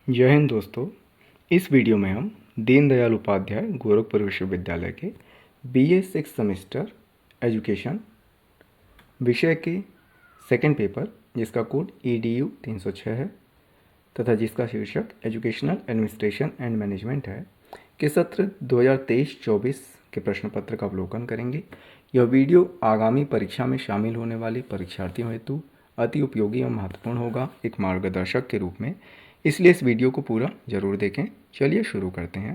जय हिंद दोस्तों। इस वीडियो में हम दीनदयाल उपाध्याय गोरखपुर विश्वविद्यालय के BA 6 सेमेस्टर एजुकेशन विषय के सेकंड पेपर, जिसका कोड EDU 306 है तथा जिसका शीर्षक एजुकेशनल एडमिनिस्ट्रेशन एंड मैनेजमेंट है, के सत्र 2023-24 के प्रश्न पत्र का अवलोकन करेंगे। यह वीडियो आगामी परीक्षा में शामिल होने वाले परीक्षार्थियों हेतु अति उपयोगी एवं महत्वपूर्ण होगा, एक मार्गदर्शक के रूप में, इसलिए इस वीडियो को पूरा जरूर देखें। चलिए शुरू करते हैं।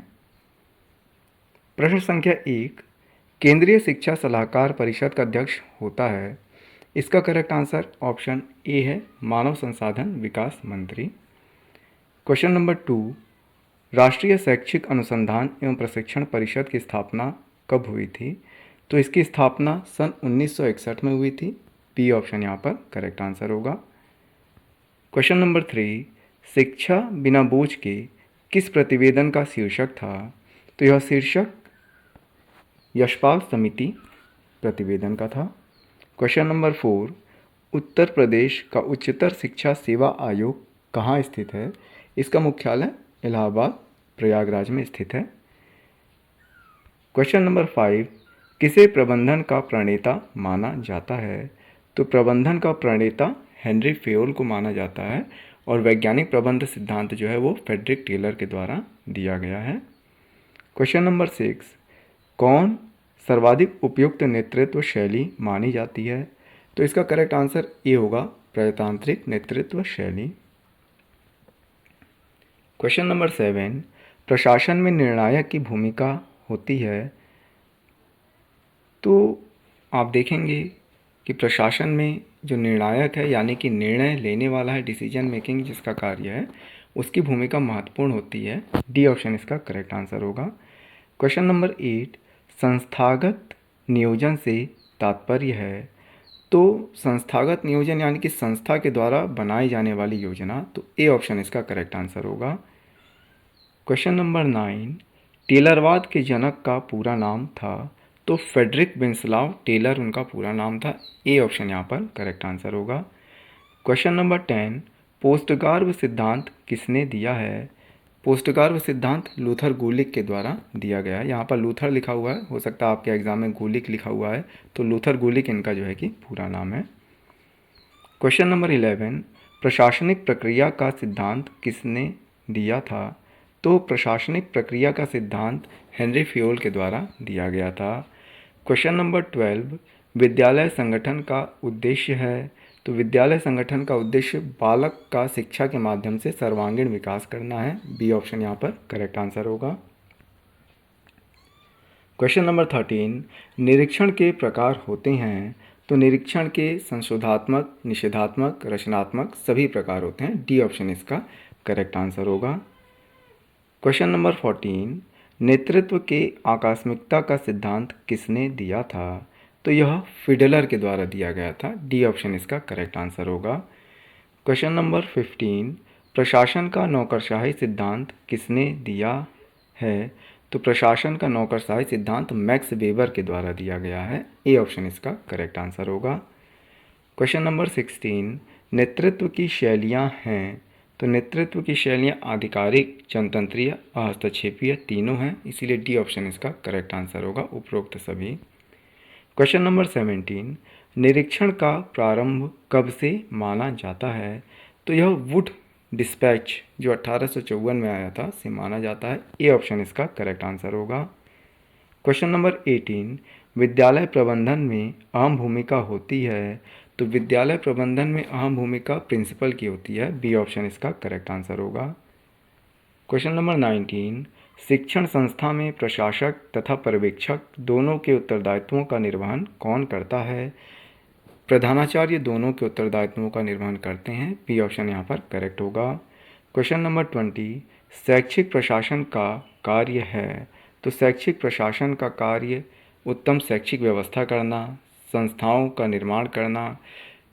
प्रश्न संख्या 1, केंद्रीय शिक्षा सलाहकार परिषद का अध्यक्ष होता है। इसका करेक्ट आंसर ऑप्शन ए है, मानव संसाधन विकास मंत्री। क्वेश्चन नंबर 2, राष्ट्रीय शैक्षिक अनुसंधान एवं प्रशिक्षण परिषद की स्थापना कब हुई थी? तो इसकी स्थापना सन 1961 में हुई थी। बी ऑप्शन यहाँ पर करेक्ट आंसर होगा। क्वेश्चन नंबर 3, शिक्षा बिना बोझ के किस प्रतिवेदन का शीर्षक था? तो यह शीर्षक यशपाल समिति प्रतिवेदन का था। क्वेश्चन नंबर 4, उत्तर प्रदेश का उच्चतर शिक्षा सेवा आयोग कहाँ स्थित है? इसका मुख्यालय इलाहाबाद प्रयागराज में स्थित है। क्वेश्चन नंबर 5, किसे प्रबंधन का प्रणेता माना जाता है? तो प्रबंधन का प्रणेता हेनरी फेयोल को माना जाता है और वैज्ञानिक प्रबंध सिद्धांत जो है वो फ्रेडरिक टेलर के द्वारा दिया गया है। क्वेश्चन नंबर 6, कौन सर्वाधिक उपयुक्त नेतृत्व शैली मानी जाती है? तो इसका करेक्ट आंसर ए होगा, प्रजातांत्रिक नेतृत्व शैली। क्वेश्चन नंबर 7, प्रशासन में निर्णायक की भूमिका होती है। तो आप देखेंगे कि प्रशासन में जो निर्णायक है, यानी कि निर्णय लेने वाला है, डिसीजन मेकिंग जिसका कार्य है, उसकी भूमिका महत्वपूर्ण होती है। डी ऑप्शन इसका करेक्ट आंसर होगा। क्वेश्चन नंबर 8, संस्थागत नियोजन से तात्पर्य है। तो संस्थागत नियोजन यानी कि संस्था के द्वारा बनाई जाने वाली योजना, तो ए ऑप्शन इसका करेक्ट आंसर होगा। क्वेश्चन नंबर 9, टेलरवाद के जनक का पूरा नाम था। तो फ्रेडरिक विंस्लाव टेलर उनका पूरा नाम था। ए ऑप्शन यहाँ पर करेक्ट आंसर होगा। क्वेश्चन नंबर 10, पोस्टगार्व सिद्धांत किसने दिया है? पोस्टगार्व सिद्धांत लूथर गुलिक के द्वारा दिया गया है। यहाँ पर लूथर लिखा हुआ है, हो सकता है आपके एग्जाम में गुलिक लिखा हुआ है, तो लूथर गुलिक इनका जो है कि पूरा नाम है। क्वेश्चन नंबर 11, प्रशासनिक प्रक्रिया का सिद्धांत किसने दिया था? तो प्रशासनिक प्रक्रिया का सिद्धांत हेनरी फेयोल के द्वारा दिया गया था। क्वेश्चन नंबर 12, विद्यालय संगठन का उद्देश्य है। तो विद्यालय संगठन का उद्देश्य बालक का शिक्षा के माध्यम से सर्वांगीण विकास करना है। बी ऑप्शन यहाँ पर करेक्ट आंसर होगा। क्वेश्चन नंबर 13, निरीक्षण के प्रकार होते हैं। तो निरीक्षण के संशोधात्मक, निषेधात्मक, रचनात्मक सभी प्रकार होते हैं। डी ऑप्शन इसका करेक्ट आंसर होगा। क्वेश्चन नंबर 14, नेतृत्व के आकस्मिकता का सिद्धांत किसने दिया था? तो यह फिडलर के द्वारा दिया गया था। डी ऑप्शन इसका करेक्ट आंसर होगा। क्वेश्चन नंबर 15, प्रशासन का नौकरशाही सिद्धांत किसने दिया है? तो प्रशासन का नौकरशाही सिद्धांत मैक्स वेबर के द्वारा दिया गया है। ए ऑप्शन इसका करेक्ट आंसर होगा। क्वेश्चन नंबर 16, नेतृत्व की शैलियाँ हैं। तो नेतृत्व की शैलियाँ आधिकारिक, जनतंत्रीय, हस्तक्षेपीय तीनों हैं, इसीलिए डी ऑप्शन इसका करेक्ट आंसर होगा, उपरोक्त सभी। क्वेश्चन नंबर 17, निरीक्षण का प्रारंभ कब से माना जाता है? तो यह वुड डिस्पैच जो 1854 में आया था से माना जाता है। ए ऑप्शन इसका करेक्ट आंसर होगा। क्वेश्चन नंबर 18, विद्यालय प्रबंधन में अहम भूमिका होती है। तो विद्यालय प्रबंधन में अहम भूमिका प्रिंसिपल की होती है। बी ऑप्शन इसका करेक्ट आंसर होगा। क्वेश्चन नंबर 19, शिक्षण संस्था में प्रशासक तथा पर्यवेक्षक दोनों के उत्तरदायित्वों का निर्वहन कौन करता है? प्रधानाचार्य दोनों के उत्तरदायित्वों का निर्वहन करते हैं। बी ऑप्शन यहाँ पर करेक्ट होगा। क्वेश्चन नंबर 20, शैक्षिक प्रशासन का कार्य है। तो शैक्षिक प्रशासन का कार्य उत्तम शैक्षिक व्यवस्था करना, संस्थाओं का निर्माण करना,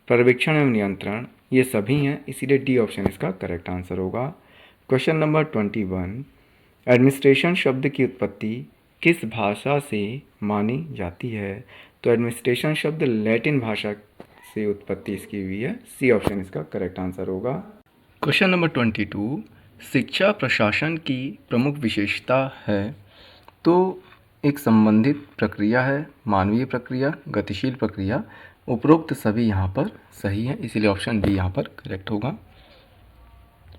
पर्यवेक्षण एवं नियंत्रण, ये सभी हैं, इसीलिए डी ऑप्शन इसका करेक्ट आंसर होगा। क्वेश्चन नंबर 21, एडमिनिस्ट्रेशन शब्द की उत्पत्ति किस भाषा से मानी जाती है? तो एडमिनिस्ट्रेशन शब्द लैटिन भाषा से उत्पत्ति इसकी हुई है। सी ऑप्शन इसका करेक्ट आंसर होगा। क्वेश्चन नंबर 22, शिक्षा प्रशासन की प्रमुख विशेषता है तो एक संबंधित प्रक्रिया है, मानवीय प्रक्रिया, गतिशील प्रक्रिया। उपरोक्त सभी यहाँ पर सही है, इसीलिए ऑप्शन बी यहाँ पर करेक्ट होगा।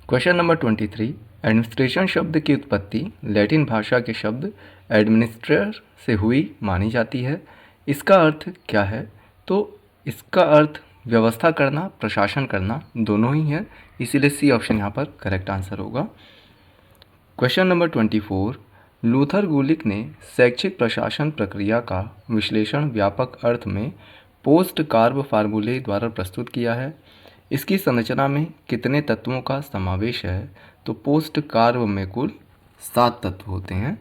क्वेश्चन नंबर 23, एडमिनिस्ट्रेशन शब्द की उत्पत्ति लैटिन भाषा के शब्द एडमिनिस्ट्रेटर से हुई मानी जाती है। इसका अर्थ क्या है? तो इसका अर्थ व्यवस्था करना, प्रशासन करना दोनों ही है, इसीलिए सी ऑप्शन यहाँ पर करेक्ट आंसर होगा। क्वेश्चन नंबर 24, लूथर गुलिक ने शैक्षिक प्रशासन प्रक्रिया का विश्लेषण व्यापक अर्थ में पोस्ट कार्ब फार्मूले द्वारा प्रस्तुत किया है। इसकी संरचना में कितने तत्वों का समावेश है? तो पोस्ट कार्ब में कुल 7 तत्व होते हैं।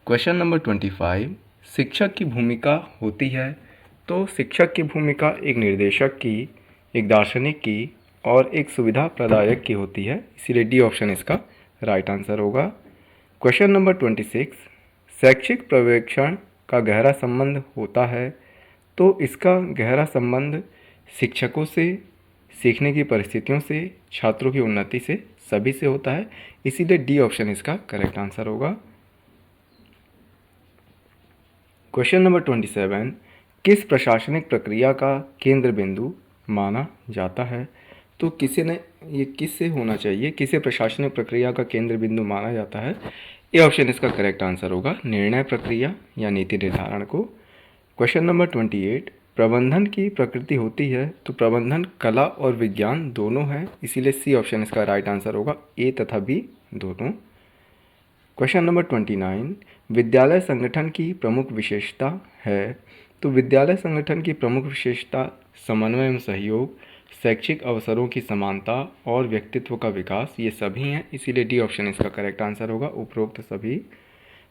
क्वेश्चन नंबर 25, शिक्षक की भूमिका होती है तो शिक्षक की भूमिका एक निर्देशक की, एक दार्शनिक की और एक सुविधा प्रदायक की होती है, इसीलिए डी ऑप्शन इसका राइट आंसर होगा। क्वेश्चन नंबर 26, शैक्षिक पर्यवेक्षण का गहरा संबंध होता है तो इसका गहरा संबंध शिक्षकों से, सीखने की परिस्थितियों से, छात्रों की उन्नति से, सभी से होता है, इसीलिए डी ऑप्शन इसका करेक्ट आंसर होगा। क्वेश्चन नंबर 27, किस प्रशासनिक प्रक्रिया का केंद्र बिंदु माना जाता है? तो ये किससे होना चाहिए, किसे प्रशासनिक प्रक्रिया का केंद्र बिंदु माना जाता है? ये ऑप्शन इसका करेक्ट आंसर होगा, निर्णय प्रक्रिया या नीति निर्धारण को। क्वेश्चन नंबर 28, प्रबंधन की प्रकृति होती है तो प्रबंधन कला और विज्ञान दोनों है, इसीलिए सी ऑप्शन इसका राइट आंसर होगा, ए तथा बी दोनों। क्वेश्चन नंबर 29, विद्यालय संगठन की प्रमुख विशेषता है तो विद्यालय संगठन की प्रमुख विशेषता समन्वय एवं सहयोग, शैक्षिक अवसरों की समानता और व्यक्तित्व का विकास, ये सभी हैं, इसीलिए डी ऑप्शन इसका करेक्ट आंसर होगा, उपरोक्त सभी।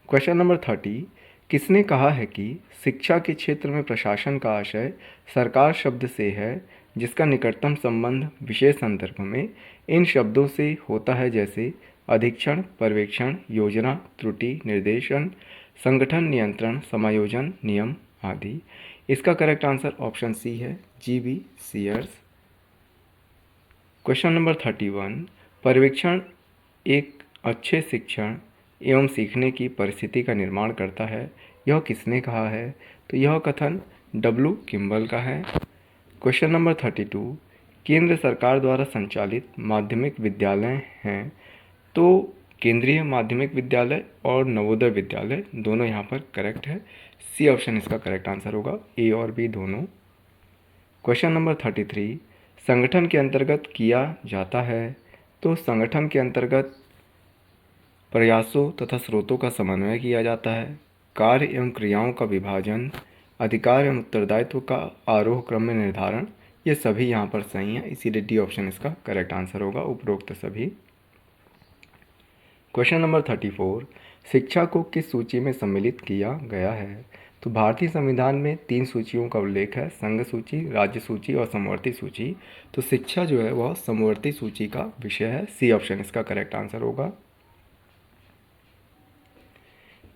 क्वेश्चन नंबर 30, किसने कहा है कि शिक्षा के क्षेत्र में प्रशासन का आशय सरकार शब्द से है जिसका निकटतम संबंध विशेष संदर्भ में इन शब्दों से होता है, जैसे अधीक्षण, पर्यवेक्षण, योजना, त्रुटि, निर्देशन, संगठन, नियंत्रण, समायोजन, नियम आदि। इसका करेक्ट आंसर ऑप्शन सी है, GB सीयर्स। क्वेश्चन नंबर 31, पर्यवेक्षण एक अच्छे शिक्षण एवं सीखने की परिस्थिति का निर्माण करता है, यह किसने कहा है? तो यह कथन W किम्बल का है। क्वेश्चन नंबर 32, केंद्र सरकार द्वारा संचालित माध्यमिक विद्यालय हैं तो केंद्रीय माध्यमिक विद्यालय और नवोदय विद्यालय दोनों यहाँ पर करेक्ट है, सी ऑप्शन इसका करेक्ट आंसर होगा, ए और बी दोनों। क्वेश्चन नंबर 33, संगठन के अंतर्गत किया जाता है तो संगठन के अंतर्गत प्रयासों तथा स्रोतों का समन्वय किया जाता है, कार्य एवं क्रियाओं का विभाजन, अधिकार एवं उत्तरदायित्व का आरोह क्रम में निर्धारण, ये सभी यहाँ पर सही हैं, इसीलिए डी ऑप्शन इसका करेक्ट आंसर होगा, उपरोक्त सभी। क्वेश्चन नंबर 34, शिक्षा को किस सूची में सम्मिलित किया गया है? तो भारतीय संविधान में 3 सूचियों का उल्लेख है, संघ सूची, राज्य सूची और समवर्ती सूची। तो शिक्षा जो है वह समवर्ती सूची का विषय है, सी ऑप्शन इसका करेक्ट आंसर होगा।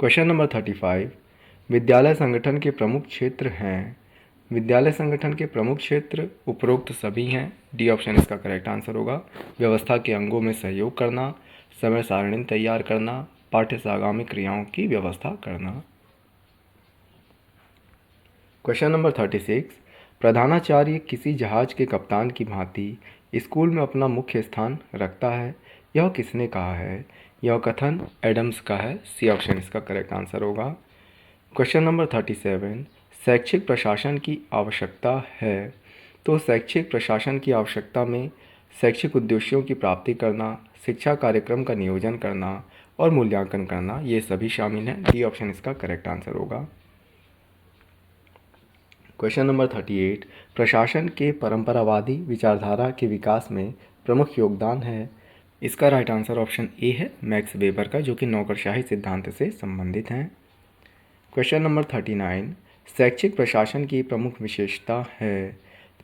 क्वेश्चन नंबर 35, विद्यालय संगठन के प्रमुख क्षेत्र हैं। विद्यालय संगठन के प्रमुख क्षेत्र उपरोक्त सभी हैं, डी ऑप्शन इसका करेक्ट आंसर होगा। व्यवस्था के अंगों में सहयोग करना, समय सारणी तैयार करना, पाठ्य से आगामी क्रियाओं की व्यवस्था करना। क्वेश्चन नंबर 36, प्रधानाचार्य किसी जहाज के कप्तान की भांति स्कूल में अपना मुख्य स्थान रखता है, यह किसने कहा है? यह कथन एडम्स का है, सी ऑप्शन इसका करेक्ट आंसर होगा। क्वेश्चन नंबर 37, शैक्षिक प्रशासन की आवश्यकता है तो शैक्षिक प्रशासन की आवश्यकता में शैक्षिक उद्देश्यों की प्राप्ति करना, शिक्षा कार्यक्रम का नियोजन करना और मूल्यांकन करना, ये सभी शामिल हैं, डी ऑप्शन इसका करेक्ट आंसर होगा। क्वेश्चन नंबर 38, प्रशासन के परंपरावादी विचारधारा के विकास में प्रमुख योगदान है, इसका राइट आंसर ऑप्शन ए है, मैक्स वेबर का, जो कि नौकरशाही सिद्धांत से संबंधित हैं। क्वेश्चन नंबर 39, शैक्षिक प्रशासन की प्रमुख विशेषता है।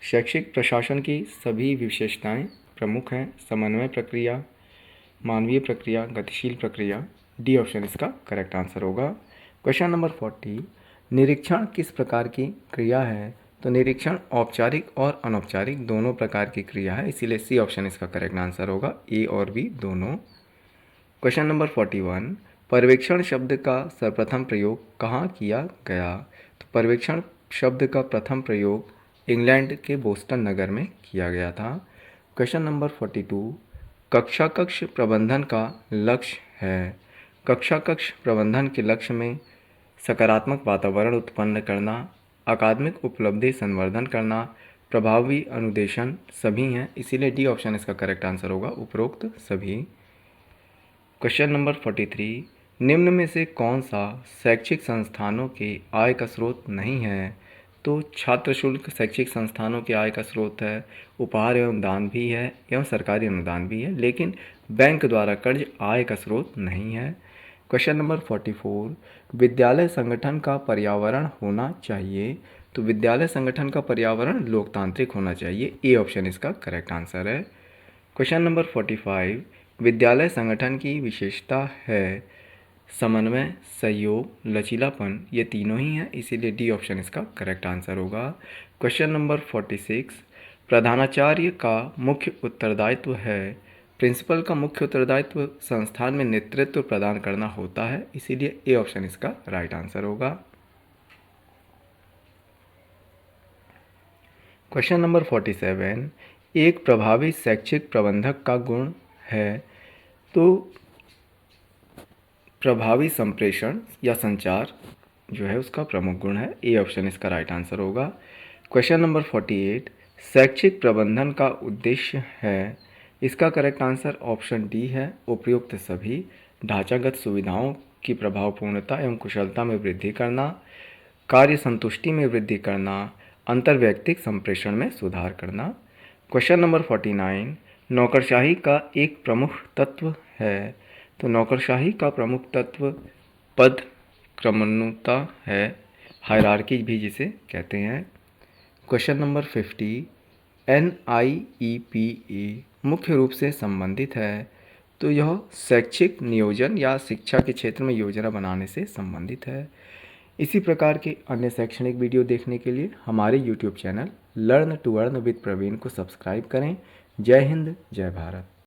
शैक्षिक प्रशासन की सभी विशेषताएं प्रमुख हैं, समन्वय प्रक्रिया, मानवीय प्रक्रिया, गतिशील प्रक्रिया, डी ऑप्शन इसका करेक्ट आंसर होगा। क्वेश्चन नंबर 40, निरीक्षण किस प्रकार की क्रिया है तो निरीक्षण औपचारिक और अनौपचारिक दोनों प्रकार की क्रिया है, इसीलिए सी ऑप्शन इसका करेक्ट आंसर होगा, ए और बी दोनों। क्वेश्चन नंबर 41, पर्यवेक्षण शब्द का सर्वप्रथम प्रयोग कहाँ किया गया? तो पर्यवेक्षण शब्द का प्रथम प्रयोग इंग्लैंड के बोस्टन नगर में किया गया था। क्वेश्चन नंबर 42, कक्षा कक्ष प्रबंधन का लक्ष्य है। कक्षा कक्ष प्रबंधन के लक्ष्य में सकारात्मक वातावरण उत्पन्न करना, अकादमिक उपलब्धि संवर्धन करना, प्रभावी अनुदेशन सभी हैं, इसीलिए डी ऑप्शन इसका करेक्ट आंसर होगा, उपरोक्त सभी। क्वेश्चन नंबर 43, निम्न में से कौन सा शैक्षिक संस्थानों के आय का स्रोत नहीं है? तो छात्र शुल्क शैक्षिक संस्थानों के आय का स्रोत है, उपहार एवं दान भी है एवं सरकारी अनुदान भी है, लेकिन बैंक द्वारा कर्ज आय का स्रोत नहीं है। क्वेश्चन नंबर 44, विद्यालय संगठन का पर्यावरण होना चाहिए। तो विद्यालय संगठन का पर्यावरण लोकतांत्रिक होना चाहिए, ए ऑप्शन इसका करेक्ट आंसर है। क्वेश्चन नंबर 45, विद्यालय संगठन की विशेषता है समन्वय, सहयोग, लचीलापन, ये तीनों ही हैं, इसीलिए डी ऑप्शन इसका करेक्ट आंसर होगा। क्वेश्चन नंबर 46, प्रधानाचार्य का मुख्य उत्तरदायित्व है। प्रिंसिपल का मुख्य उत्तरदायित्व संस्थान में नेतृत्व प्रदान करना होता है, इसीलिए ए ऑप्शन इसका राइट आंसर होगा। क्वेश्चन नंबर 47, एक प्रभावी शैक्षिक प्रबंधक का गुण है। तो प्रभावी संप्रेषण या संचार जो है उसका प्रमुख गुण है, ए ऑप्शन इसका राइट आंसर होगा। क्वेश्चन नंबर 48, शैक्षिक प्रबंधन का उद्देश्य है। इसका करेक्ट आंसर ऑप्शन डी है, उपयुक्त सभी। ढांचागत सुविधाओं की प्रभावपूर्णता एवं कुशलता में वृद्धि करना, कार्य संतुष्टि में वृद्धि करना, अंतर्वैयक्तिक संप्रेषण में सुधार करना। क्वेश्चन नंबर 49, नौकरशाही का एक प्रमुख तत्व है। तो नौकरशाही का प्रमुख तत्व पद क्रमणुता है, हायरार्की भी जिसे कहते हैं। क्वेश्चन नंबर 50, NIEPA मुख्य रूप से संबंधित है। तो यह शैक्षिक नियोजन या शिक्षा के क्षेत्र में योजना बनाने से संबंधित है। इसी प्रकार के अन्य शैक्षणिक वीडियो देखने के लिए हमारे YouTube channel learn to earn with Praveen को सब्सक्राइब करें। जय हिंद, जय भारत।